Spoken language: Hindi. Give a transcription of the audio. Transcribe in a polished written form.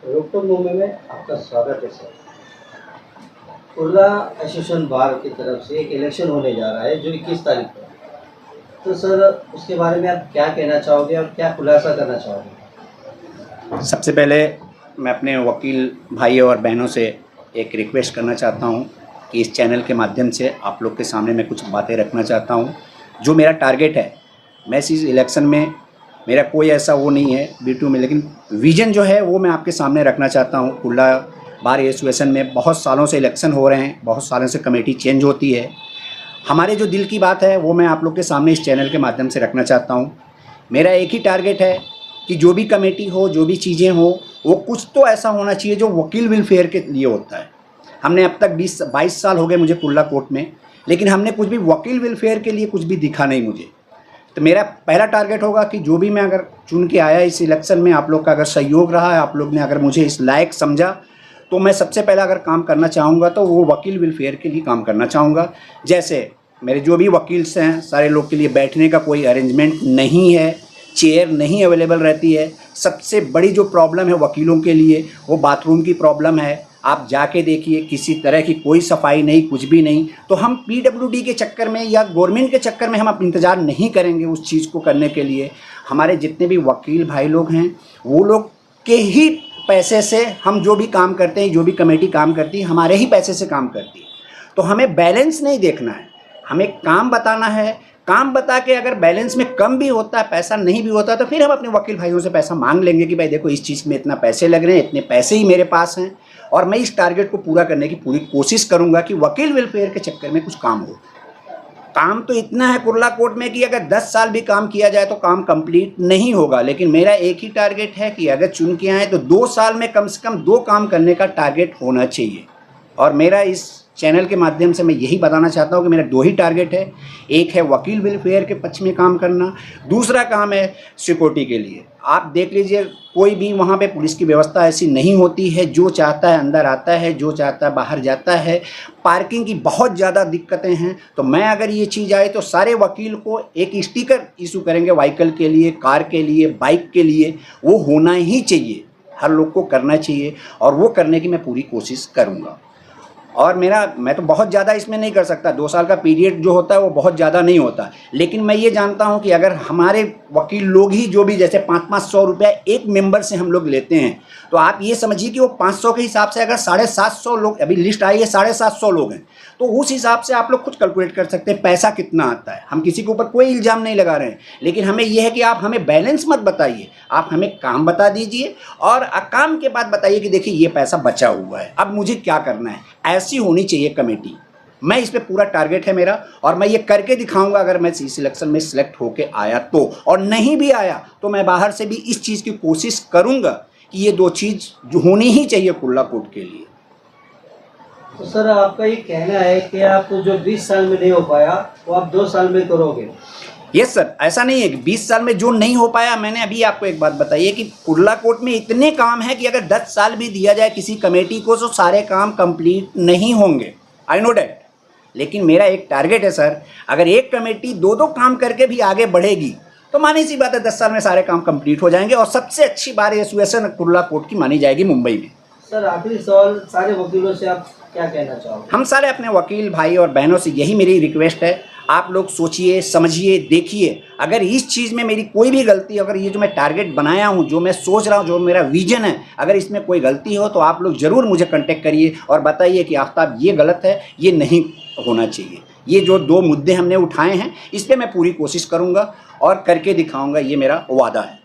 रोकटोक मुंबई में आपका स्वागत है सर। कुर्ला एसोसिएशन बार की तरफ से एक इलेक्शन होने जा रहा है जो 21 तारीख को है। तो सर उसके बारे में आप क्या कहना चाहोगे और क्या खुलासा करना चाहोगे? सबसे पहले मैं अपने वकील भाई और बहनों से एक रिक्वेस्ट करना चाहता हूं कि इस चैनल के माध्यम से आप लोग के सामने मैं कुछ बातें रखना चाहता हूं। जो मेरा टारगेट है, मैं इस इलेक्शन में मेरा कोई ऐसा वो नहीं है B2 में, लेकिन विजन जो है वो मैं आपके सामने रखना चाहता हूं। कुर्ला बार एसोसिएशन में बहुत सालों से इलेक्शन हो रहे हैं, बहुत सालों से कमेटी चेंज होती है। हमारे जो दिल की बात है वो मैं आप लोग के सामने इस चैनल के माध्यम से रखना चाहता हूं। मेरा एक ही टारगेट है कि जो भी कमेटी हो, जो भी चीज़ें हो, वो कुछ तो ऐसा होना चाहिए जो वकील वेलफेयर के लिए होता है। हमने अब तक 20-22 साल हो गए मुझे कुर्ला कोर्ट में, लेकिन हमने कुछ भी वकील वेलफेयर के लिए कुछ भी दिखा नहीं मुझे। तो मेरा पहला टारगेट होगा कि जो भी मैं अगर चुन के आया इस इलेक्शन में, आप लोग का अगर सहयोग रहा है, आप लोग ने अगर मुझे इस लायक समझा, तो मैं सबसे पहला अगर काम करना चाहूँगा तो वो वकील वेलफेयर के लिए काम करना चाहूँगा। जैसे मेरे जो भी वकील्स हैं, सारे लोग के लिए बैठने का कोई अरेंजमेंट नहीं है, चेयर नहीं अवेलेबल रहती है। सबसे बड़ी जो प्रॉब्लम है वकीलों के लिए वो बाथरूम की प्रॉब्लम है। आप जाके देखिए, किसी तरह की कोई सफाई नहीं, कुछ भी नहीं। तो हम PWD के चक्कर में या गवर्नमेंट के चक्कर में हम अब इंतज़ार नहीं करेंगे उस चीज़ को करने के लिए। हमारे जितने भी वकील भाई लोग हैं वो लोग के ही पैसे से हम जो भी काम करते हैं, जो भी कमेटी काम करती है, हमारे ही पैसे से काम करती है। तो हमें बैलेंस नहीं देखना है, हमें काम बताना है। काम बता के अगर बैलेंस में कम भी होता है, पैसा नहीं भी होता, तो फिर हम अपने वकील भाइयों से पैसा मांग लेंगे कि भाई देखो इस चीज़ में इतना पैसे लग रहे हैं, इतने पैसे ही मेरे पास हैं, और मैं इस टारगेट को पूरा करने की पूरी कोशिश करूंगा कि वकील वेलफेयर के चक्कर में कुछ काम हो। काम तो इतना है कुर्ला कोर्ट में कि अगर 10 साल भी काम किया जाए तो काम कंप्लीट नहीं होगा, लेकिन मेरा एक ही टारगेट है कि अगर चुन के आए तो 2 साल में कम से कम 2 काम करने का टारगेट होना चाहिए। और मेरा इस चैनल के माध्यम से मैं यही बताना चाहता हूँ कि मेरा 2 ही टारगेट है। एक है वकील वेलफेयर के पक्ष में काम करना, दूसरा काम है सिक्योरिटी के लिए। आप देख लीजिए, कोई भी वहाँ पे पुलिस की व्यवस्था ऐसी नहीं होती है। जो चाहता है अंदर आता है, जो चाहता है बाहर जाता है। पार्किंग की बहुत ज़्यादा दिक्कतें हैं। तो मैं अगर ये चीज़ आए तो सारे वकील को एक स्टिकर इशू करेंगे, व्हीकल के लिए, कार के लिए, बाइक के लिए। वो होना ही चाहिए, हर लोग को करना चाहिए, और वो करने की मैं पूरी कोशिश करूँगा। और मैं तो बहुत ज़्यादा इसमें नहीं कर सकता, 2 साल का पीरियड जो होता है वो बहुत ज़्यादा नहीं होता, लेकिन मैं ये जानता हूँ कि अगर हमारे वकील लोग ही जो भी जैसे 500-500 रुपया एक मेंबर से हम लोग लेते हैं, तो आप ये समझिए कि वो 500 के हिसाब से अगर 750 लोग, अभी लिस्ट आई है 750 लोग हैं, तो उस हिसाब से आप लोग खुद कैलकुलेट कर सकते हैं पैसा कितना आता है। हम किसी के ऊपर कोई इल्ज़ाम नहीं लगा रहे हैं, लेकिन हमें यह है कि आप हमें बैलेंस मत बताइए, आप हमें काम बता दीजिए, और काम के बाद बताइए कि देखिए ये पैसा बचा हुआ है, अब मुझे क्या करना है। ऐसी होनी चाहिए कमेटी। मैं इस पे पूरा टारगेट है मेरा, और मैं ये करके दिखाऊंगा अगर मैं इस इलेक्शन में सिलेक्ट होके आया तो। और नहीं भी आया तो मैं बाहर से भी इस चीज़ की कोशिश करूंगा कि ये 2 चीज़ जो होनी ही चाहिए कुर्ला कोर्ट के लिए। तो सर आपका ये कहना है कि आप जो 20 साल में नहीं हो पाया वो आप 2 साल में करोगे? यस सर, ऐसा नहीं है कि 20 साल में जो नहीं हो पाया। मैंने अभी आपको एक बात बताई है कि कुर्ला कोर्ट में इतने काम है कि अगर 10 साल भी दिया जाए किसी कमेटी को तो सारे काम कंप्लीट नहीं होंगे, आई नो डैट। लेकिन मेरा एक टारगेट है सर, अगर एक कमेटी 2-2 काम करके भी आगे बढ़ेगी तो मानी सी बात है 10 साल में सारे काम कंप्लीट हो जाएंगे, और सबसे अच्छी बार एसोसिएशन कुर्ला कोर्ट की मानी जाएगी मुंबई में। सर आखिरी सवाल, सारे वकीलों से आप क्या कहना चाहोगे? हम सारे अपने वकील भाई और बहनों से यही मेरी रिक्वेस्ट है, आप लोग सोचिए, समझिए, देखिए। अगर इस चीज़ में मेरी कोई भी गलती, अगर ये जो मैं टारगेट बनाया हूँ, जो मैं सोच रहा हूँ, जो मेरा विजन है, अगर इसमें कोई गलती हो तो आप लोग ज़रूर मुझे कांटेक्ट करिए और बताइए कि आफ्ताब ये गलत है, ये नहीं होना चाहिए। ये जो 2 मुद्दे हमने उठाए हैं इस पर मैं पूरी कोशिश करूँगा और करके दिखाऊँगा, ये मेरा वादा है।